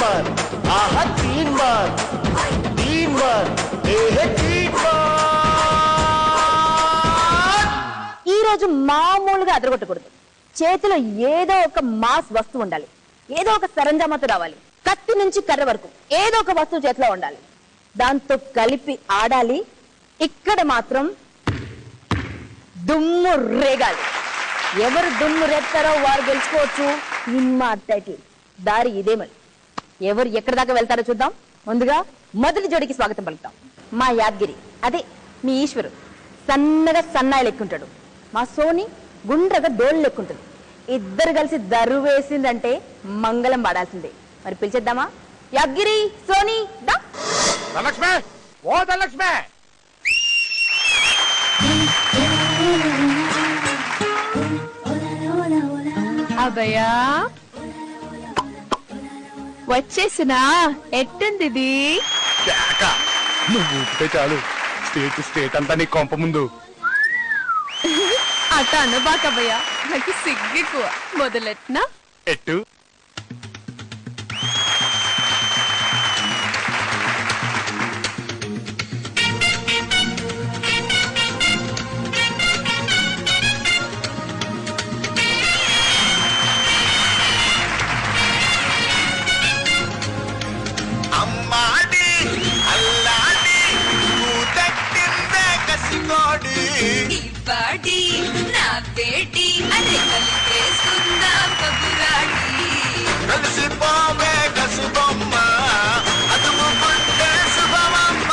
बार आहा 3 बार 3 बार ఈ రోజు మామూలుగా అదరగొట్టకూడదు. చేతిలో ఏదో ఒక మాస్ వస్తువు ఉండాలి, ఏదో ఒక సరంజామాతో రావాలి. కత్తి నుంచి కర్ర వరకు ఏదో ఒక వస్తువు చేతిలో ఉండాలి, దాంతో కలిపి ఆడాలి. ఇక్కడ మాత్రం దుమ్ము రేగాలి. ఎవరు దుమ్ము రేపుతారో వారు గెలుచుకోవచ్చు. ఇమ్మా టైటిల్ దారి ఇదే. మరి ఎవరు ఎక్కడి దాకా వెళ్తారో చూద్దాం. ముందుగా మొదటి జోడికి స్వాగతం పలుకుతాం. మా యాద్గిరి, అదే మీ ఈశ్వరు, సన్నగా సన్నాయి లెక్కుంటాడు. మా సోని గుండ్రగా డోళ్ళు లెక్కుంటుంది. ఇద్దరు కలిసి దరు వేసిందంటే మంగళం పాడాల్సిందే. మరి పిలిచేద్దామా? యాద్గిరి, సోని, దా. ధనలక్ష్మి, ఓ ధనలక్ష్మి. అభయా వచ్చేసినా, ఎట్టుంది ఇది? నువ్వు ఊపితే చాలు స్టేట్ అంతా నీ కొంప ముందు. అట అనబాకభయ్యా, నాకు సిగ్గెక్కువ. మొదలెట్నా? ఎట్టు నా బేటీ అదే కలిపేసుకుందాం కబురాటి. కలిసిపోవే కసుబొమ్మ అదుము పుట్టే శుభమమ్మ.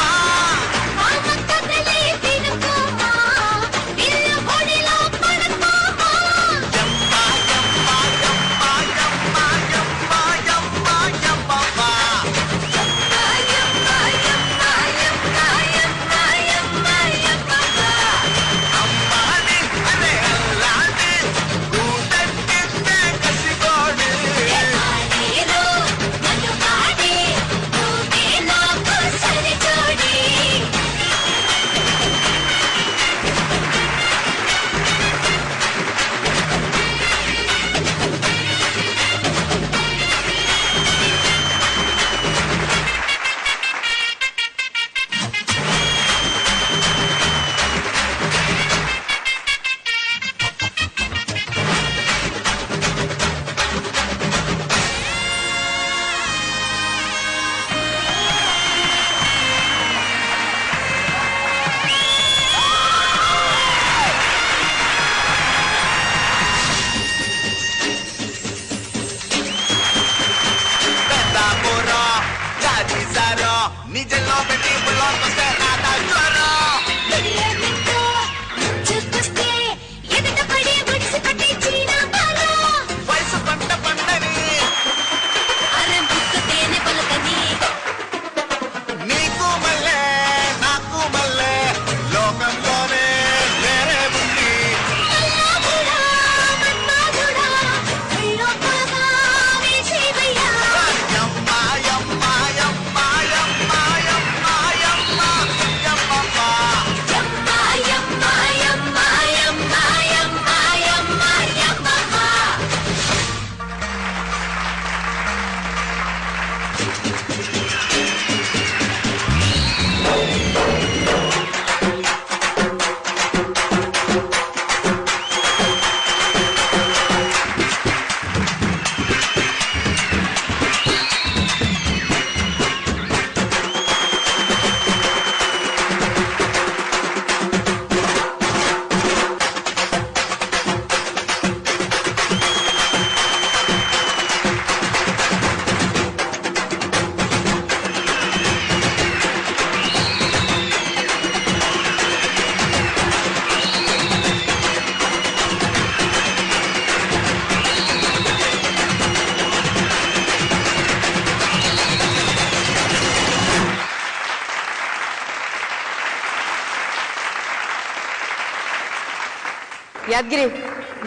యాద్గిరి,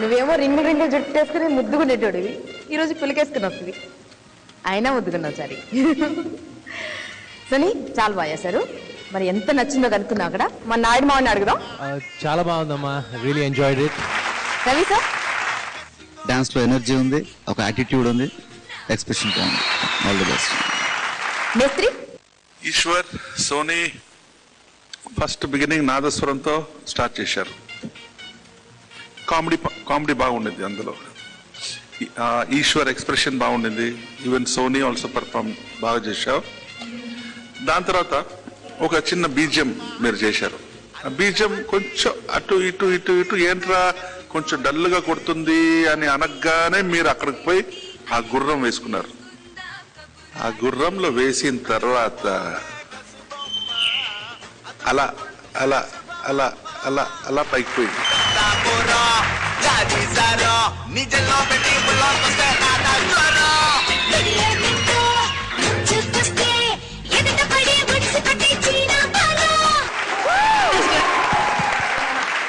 నువ్వేమో రింగులు రింగులు జుట్టేసుకుని ముద్దుకునేటోడివి, ఈరోజు పులికేసుకుని వస్తుంది. అయినా ముద్దుకున్నావు సరే. సని చాలా బాగా చేశారు. మరి ఎంత నచ్చిందో కనుక్కున్నావు అక్కడ. మన నాయుడు మావని అడుగుదాం. చాలా బాగుందమ్మా, really enjoyed it. Ravi sir, dance లో ఎనర్జీ ఉంది, ఒక యాటిట్యూడ్ ఉంది, ఎక్స్ప్రెషన్ బాగుంది. All the best. మేస్త్రి ఈశ్వర్ సోనీ ఫస్ట్ బిగినింగ్ నాదస్వరంతో స్టార్ట్ చేశారు. కామెడీ బాగుండింది అందులో. ఈశ్వర్ ఎక్స్ప్రెషన్ బాగుండింది. ఈవెన్ సోనీ ఆల్సో పర్ఫామ్ బాగా చేశావు. దాని తర్వాత ఒక చిన్న బీజియం మీరు చేశారు. ఆ బీజియం కొంచెం అటు ఇటు ఇటు ఇటు ఏంట్రా కొంచెం డల్గా కొడుతుంది అని అనగానే మీరు అక్కడికి పోయి ఆ గుర్రం వేసుకున్నారు. ఆ గుర్రంలో వేసిన తర్వాత అలా అలా అలా అలా అలా పైకి పోయింది. నిజంలో పెట్టి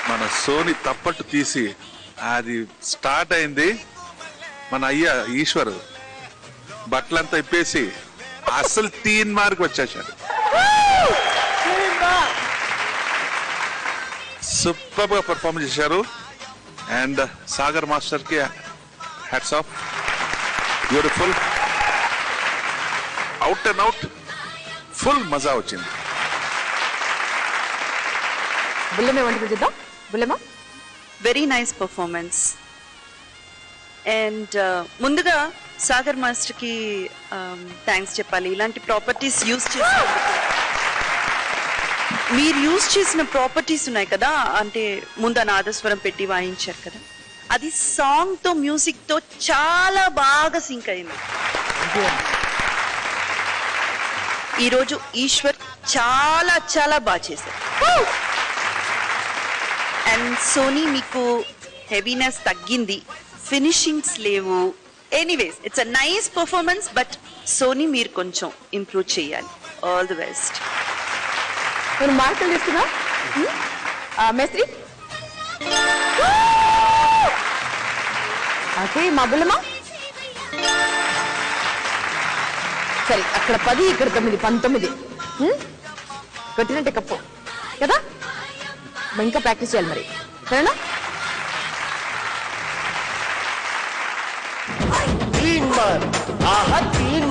మన సోని తప్పట్టు తీసి అది స్టార్ట్ అయింది. మన అయ్యా ఈశ్వర్ బట్టలంతా ఇప్పేసి అసలు 3 మార్క్ వచ్చేసాడు. సూపర్ గా పర్ఫార్మ్ చేశారు. అండ్ సాగర్ మాస్టర్ కి hats off. Beautiful. Out and out full మజా వచ్చింది. బుల్లెమ్మ ఏమంటుంది చూద్దాం. Bullemma very nice performance. And ముందుగా సాగర్ మాస్టర్ కి థ్యాంక్స్ చెప్పాలి. ఇలాంటి ప్రాపర్టీస్ యూజ్ చేసినందుకు. మీరు యూజ్ చేసిన ప్రాపర్టీస్ ఉన్నాయి కదా, అంటే ముందు నాదస్వరం పెట్టి వాయించారు కదా, అది సాంగ్ తో మ్యూజిక్ తో చాలా బాగా సింక్ అయింది. ఈరోజు ఈశ్వర్ చాలా చాలా బాగా చేశారు. అండ్ సోనీ మీకు హెవీనెస్ తగ్గింది, ఫినిషింగ్స్ లేవు. Anyways it's a nice performance. But Soni మీరు కొంచెం ఇంప్రూవ్ చేయాలి. All the best. నేను మార్కులు తీసుకున్నా. మేస్త్రి ఓకే. మా బుల్లమ్మ సరే, అక్కడ 10 ఇక్కడ 9 19 కొట్టినట్టే కప్పు కదా. ఇంకా ప్రాక్టీస్ చేయాలి మరి, సరేనా? तीन बार आहा 3